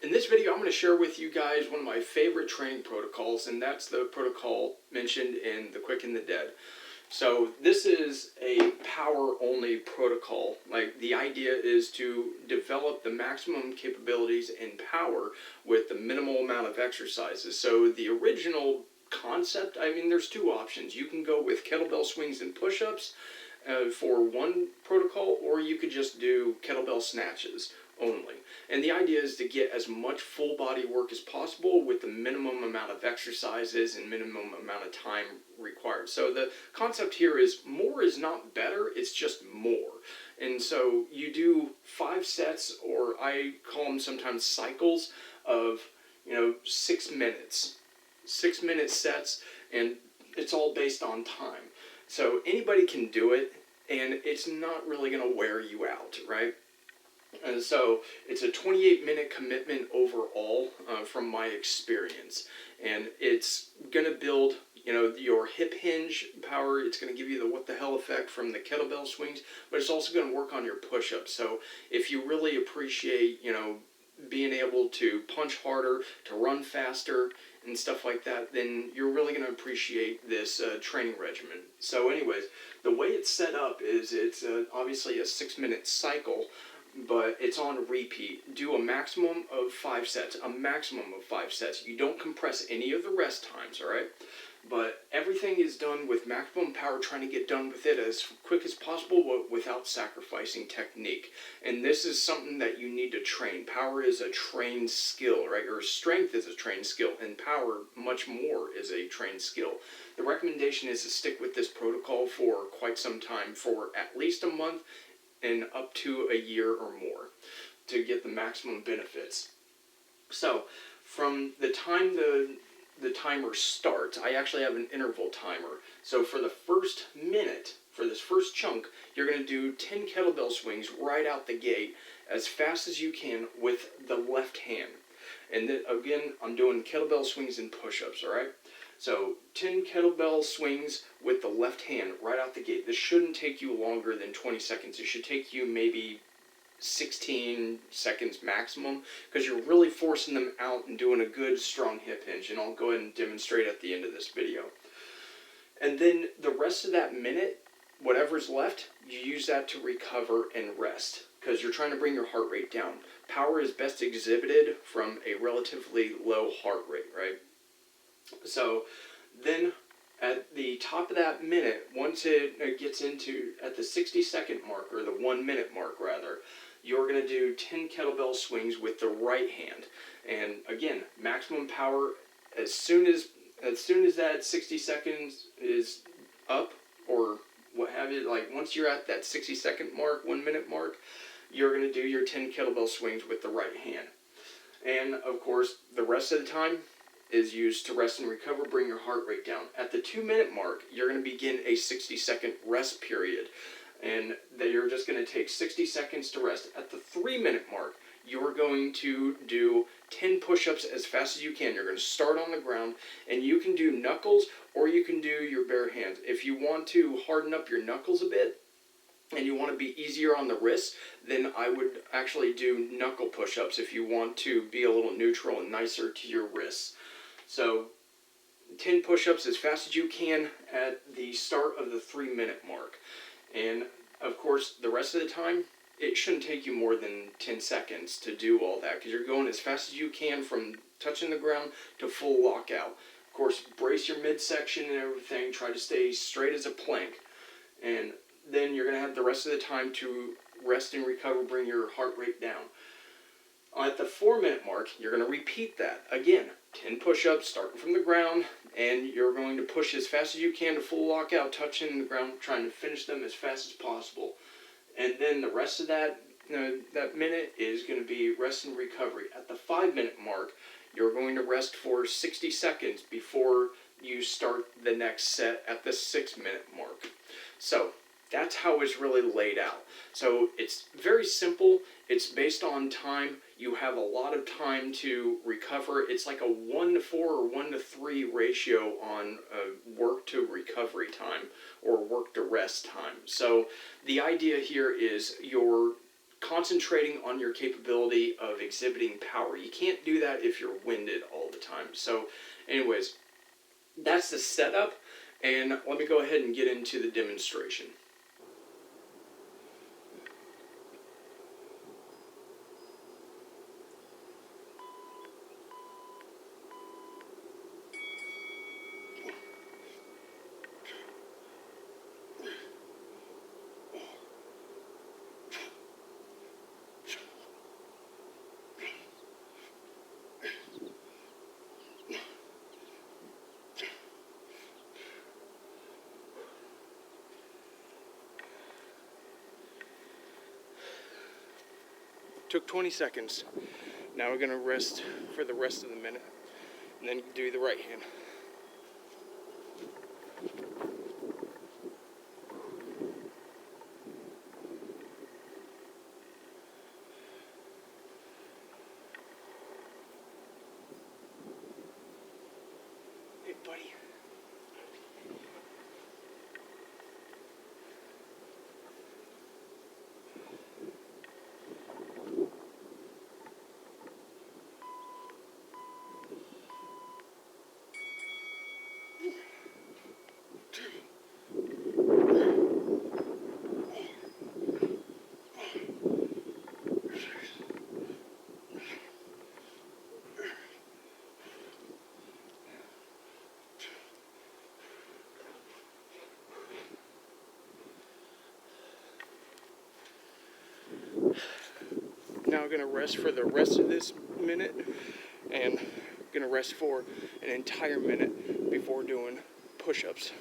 In this video, I'm going to share with you guys one of my favorite training protocols, and that's the protocol mentioned in The Quick and the Dead. So this is a power-only protocol. Like, the idea is to develop the maximum capabilities in power with the minimal amount of exercises. So the original concept, I mean, there's two options. You can go with kettlebell swings and push-ups for one protocol, or you could just do kettlebell snatches only. And the idea is to get as much full body work as possible with the minimum amount of exercises and minimum amount of time required. So the concept here is more is not better, it's just more. And so you do 5 sets, or I call them sometimes cycles of 6 minutes. 6-minute sets, and it's all based on time. So anybody can do it, and it's not really going to wear you out, right? And so it's a 28-minute commitment overall from my experience. And it's going to build, your hip hinge power. It's going to give you the what the hell effect from the kettlebell swings, but it's also going to work on your push-ups. So if you really appreciate, being able to punch harder, to run faster, and stuff like that, then you're really going to appreciate this training regimen. So anyways, the way it's set up is it's obviously a 6-minute cycle, but it's on repeat. Do a maximum of 5 sets, a maximum of 5 sets. You don't compress any of the rest times, all right? But everything is done with maximum power, trying to get done with it as quick as possible, but without sacrificing technique. And this is something that you need to train. Power is a trained skill, right? Or strength is a trained skill, and power much more is a trained skill. The recommendation is to stick with this protocol for quite some time, for at least a month and up to a year or more, to get the maximum benefits. So from the time the timer starts, I actually have an interval timer. So for the first minute, for this first chunk, you're going to do 10 kettlebell swings right out the gate as fast as you can with the left hand. And then again, I'm doing kettlebell swings and push-ups, all right? So 10 kettlebell swings with the left hand right out the gate. This shouldn't take you longer than 20 seconds. It should take you maybe 16 seconds maximum, because you're really forcing them out and doing a good strong hip hinge, and I'll go ahead and demonstrate at the end of this video. And then the rest of that minute, whatever's left, you use that to recover and rest, because you're trying to bring your heart rate down. Power is best exhibited from a relatively low heart rate, right? So then at the top of that minute, once it gets into at the 60-second mark, or the 1-minute mark rather, you're going to do 10 kettlebell swings with the right hand. And again, maximum power as soon as that 60 seconds is up, or what have you, like once you're at that 60-second mark, 1-minute mark, you're going to do your 10 kettlebell swings with the right hand. And of course, the rest of the time is used to rest and recover, bring your heart rate down. At the 2-minute mark, you're going to begin a 60-second rest period, and that you're just going to take 60 seconds to rest. At the 3-minute mark, you're going to do 10 push-ups as fast as you can. You're going to start on the ground, and you can do knuckles or you can do your bare hands. If you want to harden up your knuckles a bit and you want to be easier on the wrists, then I would actually do knuckle push-ups if you want to be a little neutral and nicer to your wrists. So 10 push-ups as fast as you can at the start of the 3-minute mark. And of course, the rest of the time, it shouldn't take you more than 10 seconds to do all that, because you're going as fast as you can from touching the ground to full lockout. Of course, brace your midsection and everything. Try to stay straight as a plank. And then you're going to have the rest of the time to rest and recover, bring your heart rate down. At the 4-minute mark, you're going to repeat that. Again, 10 push-ups starting from the ground, and you're going to push as fast as you can to full lockout, touching the ground, trying to finish them as fast as possible. And then the rest of that minute is going to be rest and recovery. At the 5-minute mark, you're going to rest for 60 seconds before you start the next set at the 6-minute mark. So that's how it's really laid out. So it's very simple. It's based on time. You have a lot of time to recover. It's like a 1-to-4 or 1-to-3 ratio on work to recovery time, or work to rest time. So the idea here is your concentrating on your capability of exhibiting power. You can't do that if you're winded all the time. So anyways, that's the setup, and let me go ahead and get into the demonstration. Took 20 seconds. Now we're going to rest for the rest of the minute, and then do the right hand. Hey, buddy. Now I'm going to rest for the rest of this minute, and going to rest for an entire minute before doing push-ups.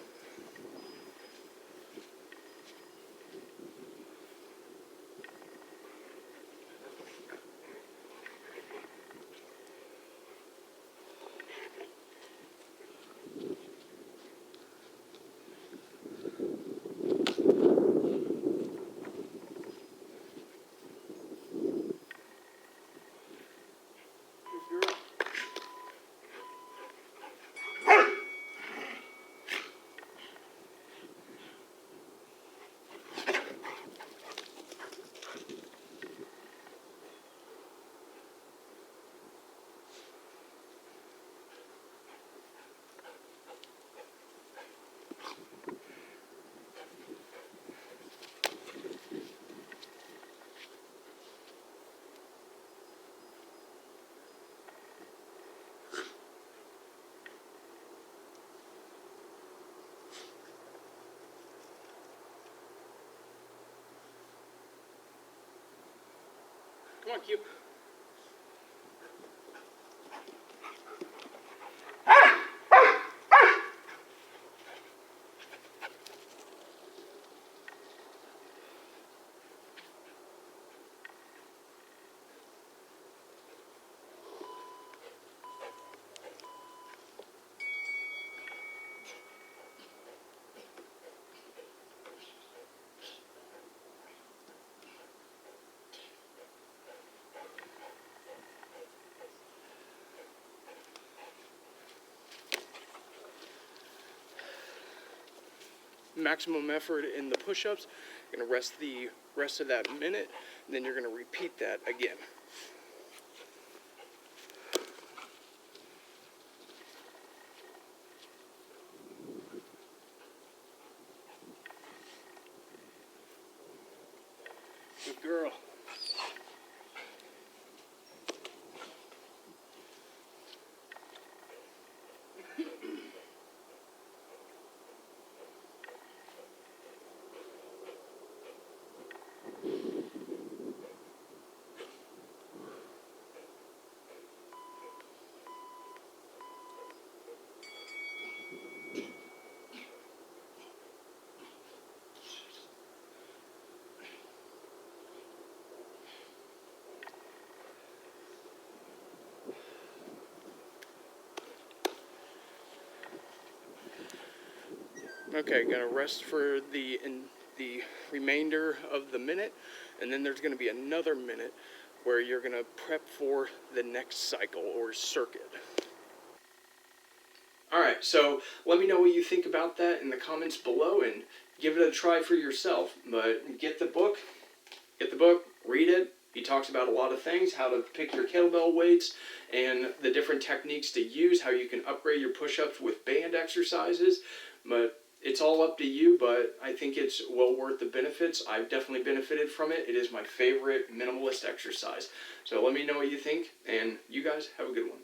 Come on, Q. Maximum effort in the push-ups. You're going to rest the rest of that minute, and then you're going to repeat that again. Good girl. Okay, gonna rest for the remainder of the minute, and then there's gonna be another minute where you're gonna prep for the next cycle or circuit. Alright, so let me know what you think about that in the comments below, and give it a try for yourself. But get the book, read it. He talks about a lot of things, how to pick your kettlebell weights and the different techniques to use, how you can upgrade your push-ups with band exercises. But it's all up to you, but I think it's well worth the benefits. I've definitely benefited from it. It is my favorite minimalist exercise. So let me know what you think, and you guys have a good one.